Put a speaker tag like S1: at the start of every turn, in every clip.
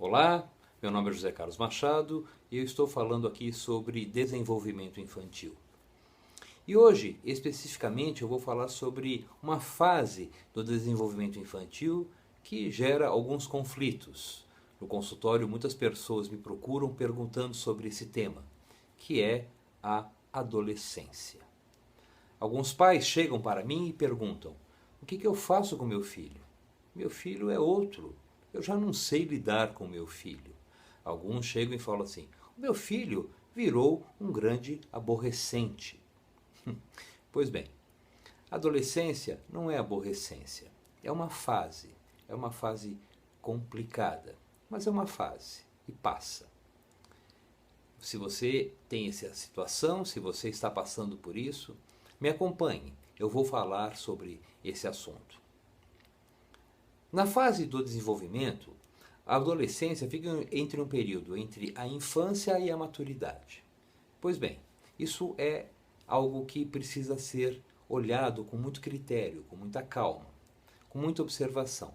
S1: Olá, meu nome é José Carlos Machado e eu estou falando aqui sobre desenvolvimento infantil. E hoje, especificamente, eu vou falar sobre uma fase do desenvolvimento infantil que gera alguns conflitos. No consultório, muitas pessoas me procuram perguntando sobre esse tema, que é a adolescência. Alguns pais chegam para mim e perguntam: o que eu faço com meu filho? Meu filho é outro. Eu já não sei lidar com meu filho. Alguns chegam e falam assim: o meu filho virou um grande aborrecente. Pois bem, adolescência não é aborrecência. É uma fase complicada, mas é uma fase e passa. Se você tem essa situação, se você está passando por isso, me acompanhe. Eu vou falar sobre esse assunto. Na fase do desenvolvimento, a adolescência fica entre um período entre a infância e a maturidade. Pois bem, isso é algo que precisa ser olhado com muito critério, com muita calma, com muita observação.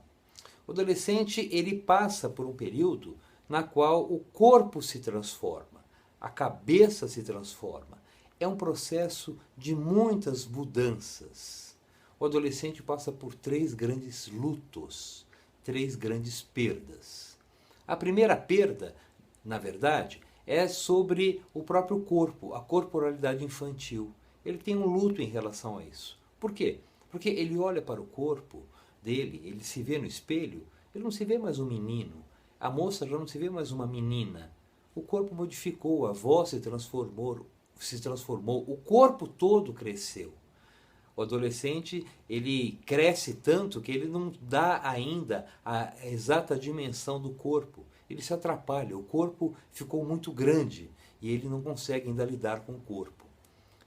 S1: O adolescente, ele passa por um período na qual o corpo se transforma, a cabeça se transforma. É um processo de muitas mudanças. O adolescente passa por três grandes lutos, três grandes perdas. A primeira perda, na verdade, é sobre o próprio corpo, a corporalidade infantil. Ele tem um luto em relação a isso. Por quê? Porque ele olha para o corpo dele, ele se vê no espelho, ele não se vê mais um menino. A moça já não se vê mais uma menina. O corpo modificou, a voz se transformou, o corpo todo cresceu. O adolescente, ele cresce tanto que ele não dá ainda a exata dimensão do corpo. Ele se atrapalha, o corpo ficou muito grande e ele não consegue ainda lidar com o corpo.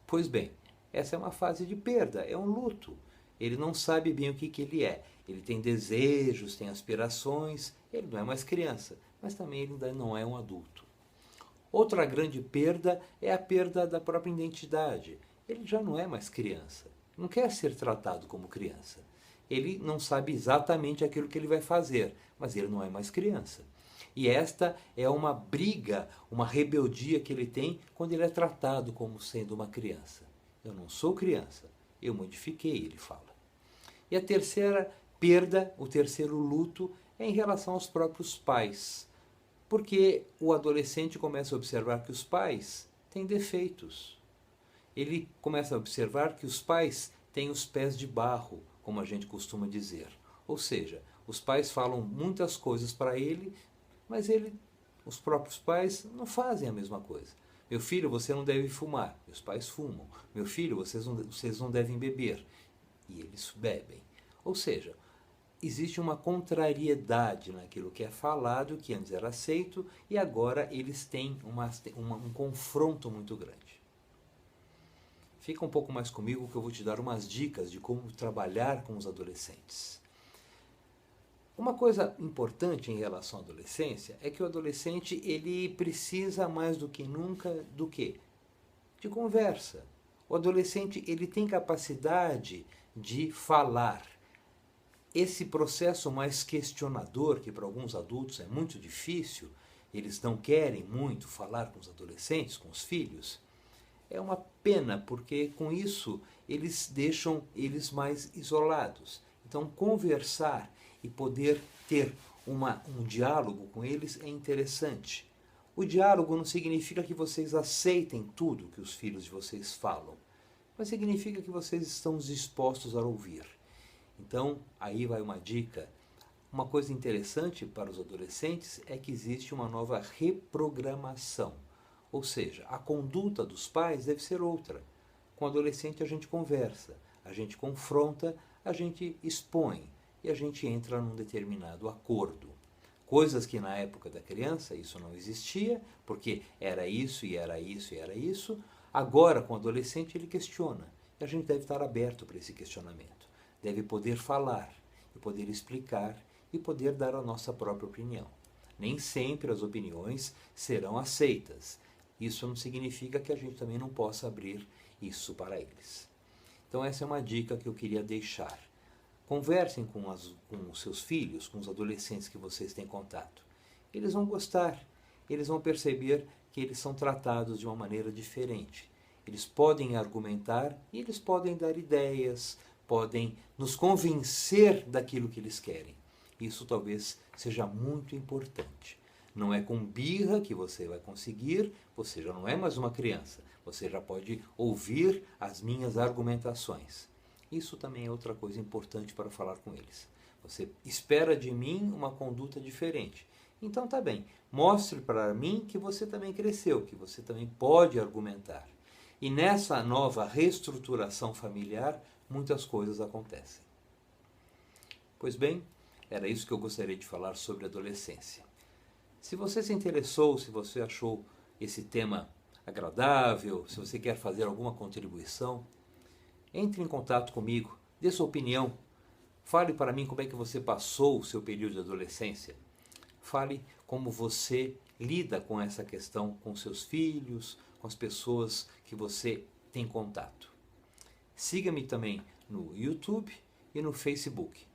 S1: Pois bem, essa é uma fase de perda, é um luto. Ele não sabe bem o que ele é. Ele tem desejos, tem aspirações, ele não é mais criança, mas também ele ainda não é um adulto. Outra grande perda é a perda da própria identidade. Ele já não é mais criança, não quer ser tratado como criança. Ele não sabe exatamente aquilo que ele vai fazer, mas ele não é mais criança. E esta é uma briga, uma rebeldia que ele tem quando ele é tratado como sendo uma criança. Eu não sou criança, eu modifiquei, ele fala. E a terceira perda, o terceiro luto, é em relação aos próprios pais. Porque o adolescente começa a observar que os pais têm defeitos. Ele começa a observar que os pais têm os pés de barro, como a gente costuma dizer. Ou seja, os pais falam muitas coisas para ele, mas os próprios pais não fazem a mesma coisa. Meu filho, você não deve fumar. Meus pais fumam. Meu filho, vocês não devem beber. E eles bebem. Ou seja, existe uma contrariedade naquilo que é falado, que antes era aceito, e agora eles têm um confronto muito grande. Fica um pouco mais comigo que eu vou te dar umas dicas de como trabalhar com os adolescentes. Uma coisa importante em relação à adolescência é que o adolescente ele precisa mais do que nunca do quê? De conversa. O adolescente ele tem capacidade de falar. Esse processo mais questionador, que para alguns adultos é muito difícil, eles não querem muito falar com os adolescentes, com os filhos, é uma pena, porque com isso eles deixam eles mais isolados. Então conversar e poder ter um diálogo com eles é interessante. O diálogo não significa que vocês aceitem tudo que os filhos de vocês falam, mas significa que vocês estão dispostos a ouvir. Então, aí vai uma dica. Uma coisa interessante para os adolescentes é que existe uma nova reprogramação. Ou seja, a conduta dos pais deve ser outra. Com o adolescente a gente conversa, a gente confronta, a gente expõe e a gente entra num determinado acordo. Coisas que na época da criança isso não existia, porque era isso e era isso e era isso. Agora, com o adolescente, ele questiona. E a gente deve estar aberto para esse questionamento. Deve poder falar, e poder explicar, e poder dar a nossa própria opinião. Nem sempre as opiniões serão aceitas. Isso não significa que a gente também não possa abrir isso para eles. Então essa é uma dica que eu queria deixar. Conversem com os seus filhos, com os adolescentes que vocês têm contato. eles vão gostar, eles vão perceber que eles são tratados de uma maneira diferente. Eles podem argumentar e eles podem dar ideias, podem nos convencer daquilo que eles querem. Isso talvez seja muito importante. Não é com birra que você vai conseguir, você já não é mais uma criança, você já pode ouvir as minhas argumentações. Isso também é outra coisa importante para falar com eles. Você espera de mim uma conduta diferente. Então tá bem, mostre para mim que você também cresceu, que você também pode argumentar. E nessa nova reestruturação familiar, muitas coisas acontecem. Pois bem, era isso que eu gostaria de falar sobre adolescência. Se você se interessou, se você achou esse tema agradável, se você quer fazer alguma contribuição, entre em contato comigo, dê sua opinião. Fale para mim como é que você passou o seu período de adolescência. Fale como você lida com essa questão com seus filhos, com as pessoas que você tem contato. Siga-me também no YouTube e no Facebook.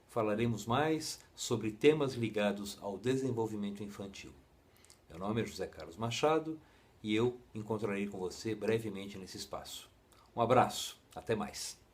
S1: Falaremos mais sobre temas ligados ao desenvolvimento infantil. Meu nome é José Carlos Machado e eu encontrarei com você brevemente nesse espaço. Um abraço, até mais.